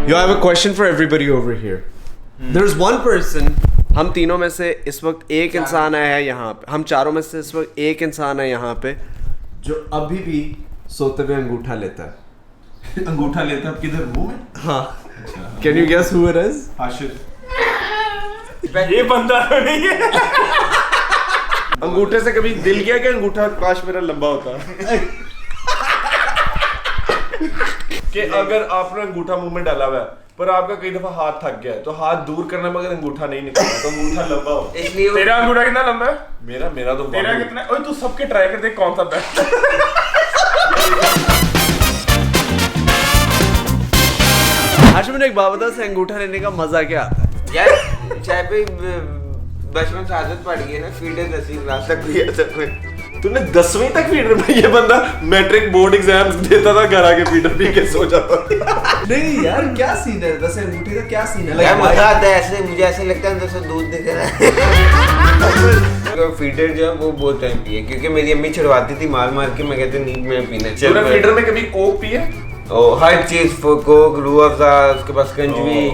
Yo, I have a question for everybody over here. There's one person. हम तीनों में से इस वक्त एक इंसान आया है यहाँ पे. हम चारों में से इस वक्त एक इंसान है यहाँ पे जो अभी भी सोते हुए अंगूठा लेता है. अंगूठा लेता है किधर, मुंह में? हाँ. Can you guess who it is? Hashir. ये बंदा तो नहीं है. अंगूठे से कभी दिल गया कि अंगूठा काश मेरा लंबा होता. कि अगर आपने अंगूठा मुंह में डाला हुआ है पर आपका कई दफा हाथ थक गया है तो हाथ दूर करने में अगर अंगूठा नहीं निकला तो अंगूठा लंबा हो. इसलिए तेरा अंगूठा कितना लंबा है? मेरा तो तेरा कितना? ओए तू सबके ट्राई कर देख कौन सा बेस्ट है. आज मैंने एक बात बता, से अंगूठा लेने का मजा क्या आता है यार? चाहे पे बचपन से आदत पड़ गई ना, फीडर 10वीं क्लास तक भी ऐसा कोई. तूने 10वीं तक फीडर में, ये बंदा मैट्रिक बोर्ड एग्जाम्स देता था घर आके फीडर पी के सो जाता था. नहीं यार, क्या सीन है वैसे अंगूठे का? क्या सीन है? यार मजा आता है ऐसे, मुझे ऐसे लगता है जैसे दूध दिख रहा है. फीडर जो है वो बहुत टाइम पिए क्योंकि मेरी अम्मी छुड़वाती थी मार मार के. मैं कहते नहीं मैं पीना. तूने फीडर में कभी कोक पिए? हर चीज, कोक, रूह अफ़ज़ा, उसके पास कंजवी,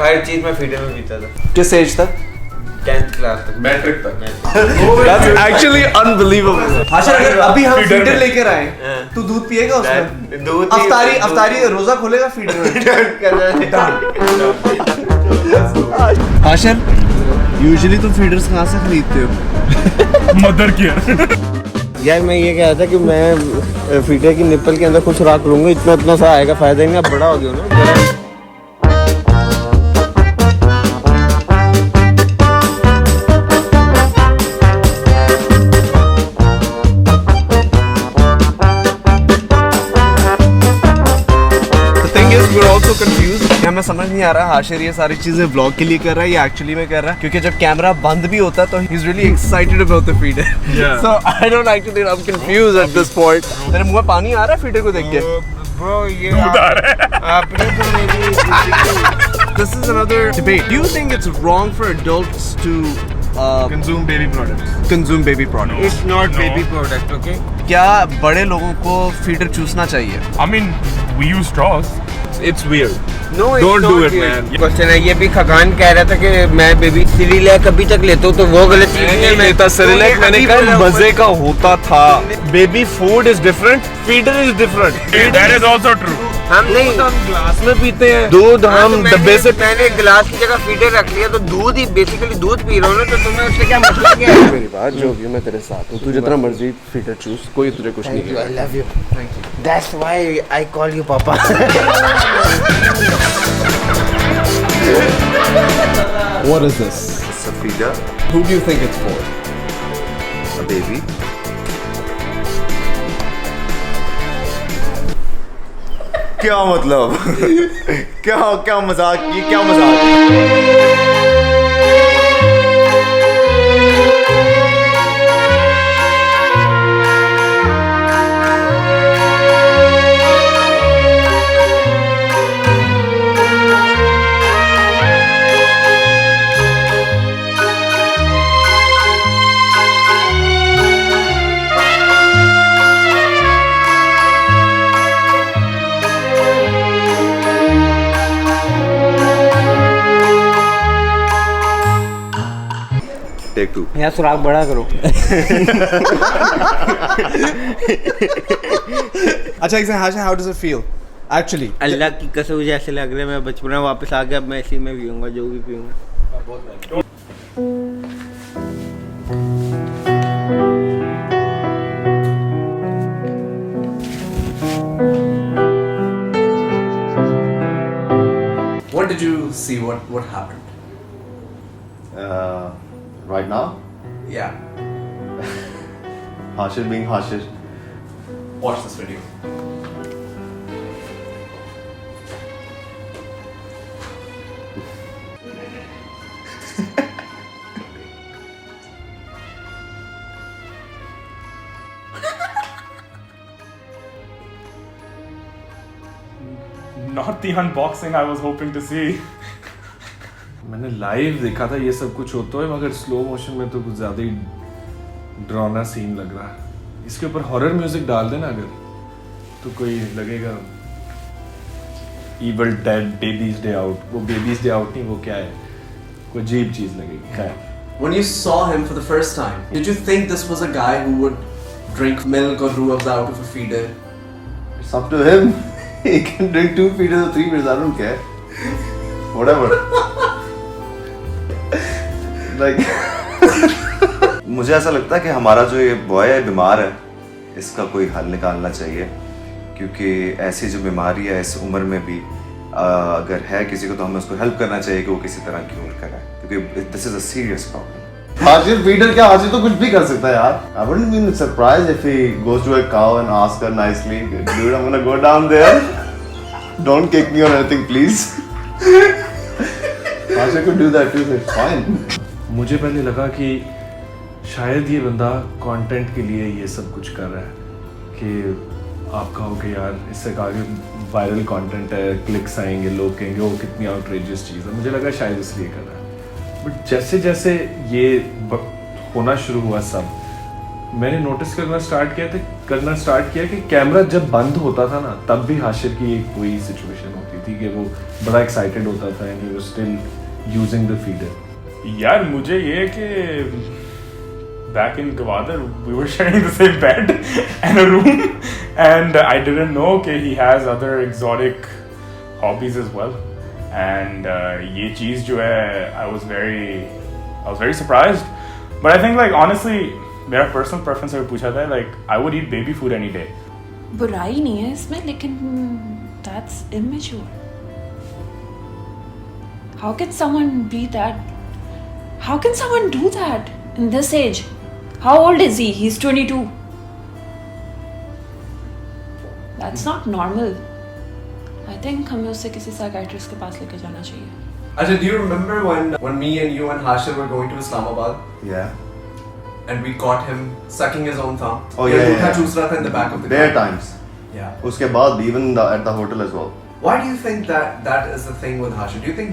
हर चीज मैं फीडर में पीता था. किस एज तक? 10th क्लास तक, मैट्रिक तक. That's actually unbelievable. अच्छा, अगर अभी हम फीडर फीडर में लेकर आए तो दूध पिएगा उसमें? दूध अफ्तारी रोजा खोलेगा फीडर में? हाशिर, यूजुअली तुम फीडर्स कहाँ से खरीदते हो? Mother care. यार मैं ये कह रहा था कि मैं फीडर की निप्पल के अंदर कुछ राख लूंगा, इतना सा आएगा, फायदा ही नहीं. अब बड़ा हो गया ना. We're also confused. हमें समझ नहीं आ रहा हाशिर ये सारी चीजें व्लॉग के लिए कर रहा है या एक्चुअली में कर रहा है, क्योंकि जब कैमरा बंद भी होता है तो he's really excited about the feeder. Yeah. So I don't actually, I'm confused at this point. तेरे मुंह में पानी आ रहा है फीडर को देख के? Bro, ये दूध आ रहा है. आपने तो मेरी This is another debate. Do you think it's wrong for adults to Consume baby products. consume baby products? It's not No. baby product, okay? क्या बड़े लोगों को फीडर चूसना चाहिए? I mean, we use straws. It's weird. No, it's Don't do not it, weird. man. Question है ये भी. खगान कह रहा था कि मैं बेबी सिरिलैक कभी तक लेता हूँ तो वो गलत चीज मैं है. नहीं लेता सिरिलैक. मैंने कहा मजे का होता था. Baby food is different, feeder is different. That is also true. हम नहीं, हम ग्लास में पीते हैं, दूध हाँ, हम तो डब्बे से. मैंने गिलास की जगह फीडर रख लिया तो दूध ही बेसिकली दूध पी रहा हूँ ना, तो तुम्हें उससे क्या मतलब क्या है? मेरी बात जो भी मैं तेरे साथ हूँ, तू जितना मर्जी फीडर चूस, कोई तुझे कुछ नहीं I करेगा. love you. Thank you. That's why I call you Papa. What is this? It's a feeder, Who do you think it's for? a baby. क्या मतलब? क्या मजाक? ये क्या मजाक? Take 2. यहाँ सुराख बड़ा करो. अच्छा, exactly. How does it feel? Actually. अल्लाह की कसम मुझे ऐसे लग रहा है मैं बचपना वापस आ गया. अब मैं इसी में पीऊंगा जो भी पीऊंगा. What did you see? What happened? Right now, Yeah. Hashir being Hashir. Watch this video. Not the unboxing I was hoping to see. मैंने लाइव देखा था ये सब कुछ होता है, मगर स्लो मोशन में तो कुछ ज्यादा ही डरावना सीन लग रहा है. इसके ऊपर हॉरर म्यूजिक डाल देना अगर, तो कोई लगेगा Evil Dead Baby's Day Out. वो Baby's Day Out नहीं, वो क्या है? कोई अजीब चीज लगेगी। खैर। When you saw him for the first time, did you think this was a guy who would drink milk or ruafza out of a feeder? It's up to him. He can drink 2 feeders or 3 feeders. I don't care. Whatever. Like मुझे ऐसा लगता है कि हमारा जो ये boy है बीमार है, इसका कोई हल निकालना चाहिए, क्योंकि ऐसी जो बीमारी है इस उम्र में भी अगर है किसी को तो हमें उसको हेल्प करना चाहिए कि वो किसी तरह क्योर करे, क्योंकि this is a serious problem. हाजिर फीडर क्या, हाजिर तो कुछ भी कर सकता है यार। I wouldn't be surprised if he goes to a cow and asks her nicely, dude, I'm gonna go down there. Don't kick me or anything, please. हाजिर could do that too, it's fine. मुझे पहले लगा कि शायद ये बंदा content के लिए ये सब कुछ कर रहा है, कि आप कहोगे यार इससे आगे वायरल कंटेंट है, क्लिक्स आएंगे, लोग कहेंगे वो कितनी आउटरेजियस चीज़ है। मुझे लगा शायद इसलिए कर रहा है, बट जैसे जैसे ये होना शुरू हुआ सब, मैंने नोटिस करना स्टार्ट किया कि कैमरा जब बंद होता था ना, तब भी हाशिर की एक कोई सिचुएशन होती थी कि वो बड़ा एक्साइटेड होता था and he was still using the feeder. यार मुझे ये कि back in Gwadar, we were sharing the same bed and a room, and I didn't know that he has other exotic hobbies as well. And ये चीज़ जो है, I was very surprised. But I think like honestly, मेरा personal preference अगर पूछा था, like I would eat baby food any day. बुराई नहीं है इसमें, लेकिन that's immature. How can someone be that? How can someone do that in this age? How old is he? He's 22. That's not normal. I think हमें उसे किसी psychiatrist के पास लेके जाना चाहिए. Ajay, do you remember when me and you and Hashir were going to Islamabad Yeah. and we caught him sucking his own thumb? Oh yeah. अंगूठा चूस रहा था in the back of the Bare car. times. Yeah. उसके बाद even at the hotel as well. Why do you think that is the thing with Hashir? Do you think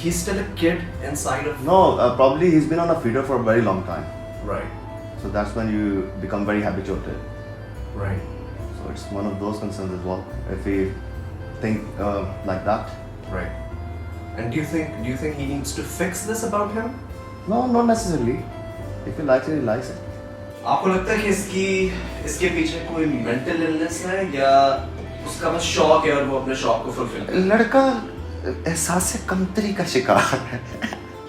he's still a kid inside of? No, probably he's been on a feeder for a very long time. Right. So that's when you become very habituated. Right. So it's one of those concerns as well. If we think like that. Right. And do you think he needs to fix this about him? No, not necessarily. If he likes it, he likes it. आपको लगता है कि इसके पीछे कोई mental illness है या उसका बस शौक है और वो अपने शौक को फुलफिल कर? लड़का एहसास कमतरी का शिकार है।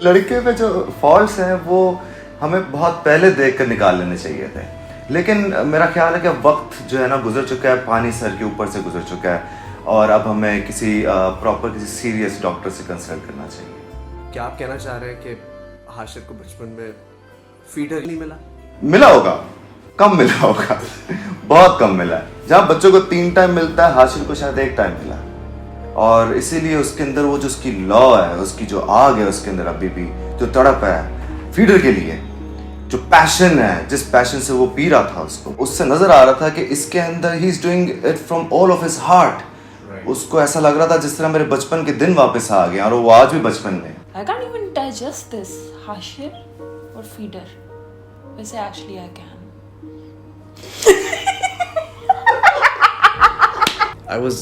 लड़के में जो फॉल्ट्स हैं वो हमें बहुत पहले देख कर निकाल लेने चाहिए थे, लेकिन मेरा ख्याल है कि वक्त जो है ना गुजर चुका है, पानी सर के ऊपर से गुजर चुका है, और अब हमें किसी किसी सीरियस डॉक्टर से कंसल्ट करना चाहिए। क्या आप कहना चाह रहे हैं कि हाशिर को बचपन में फीडर नहीं मिला? मिला होगा, कम मिला होगा, बहुत कम मिला है। जहाँ बच्चों को 3 टाइम मिलता है, हाशिर को शायद 1 टाइम मिला, और इसीलिए उसके अंदर वो जो उसकी लॉ है, उसकी जो आग है उसके अंदर अभी भी जो तड़प है फीडर के लिए, जो पैशन है, जिस पैशन से वो पी रहा था उसको, उससे नजर आ रहा था कि इसके अंदर he is doing it from all of his heart. उसको ऐसा लग रहा था जिस तरह मेरे बचपन के दिन वापस आ गए, और वो आज भी बचपन में। I can't even digest this. Hashir or feeder? वैसे actually I can. I was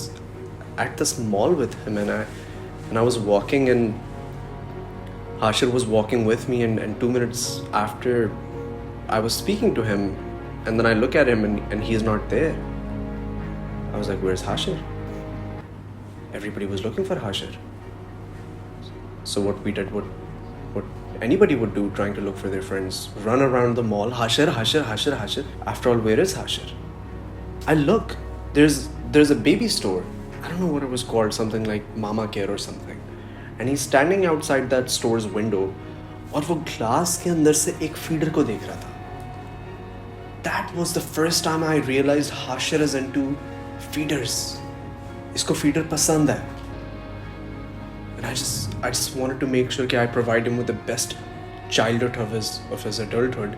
at this mall with him and I was walking and Hashir was walking with me and 2 minutes after I was speaking to him and then I look at him and he's not there. I was like, where's Hashir? Everybody was looking for Hashir. So what we did, what anybody would do trying to look for their friends, run around the mall, Hashir, Hashir, Hashir, Hashir. After all, where is Hashir? I look, there's a baby store. I don't know what it was called, something like Mama Care or something. And he's standing outside that store's window और वो glass के अंदर से एक feeder को देख रहा था. That was the first time I realized Hashir is into feeders. इसको फीडर पसंद है. And I just wanted to make sure that I provide him with the best childhood of his adulthood.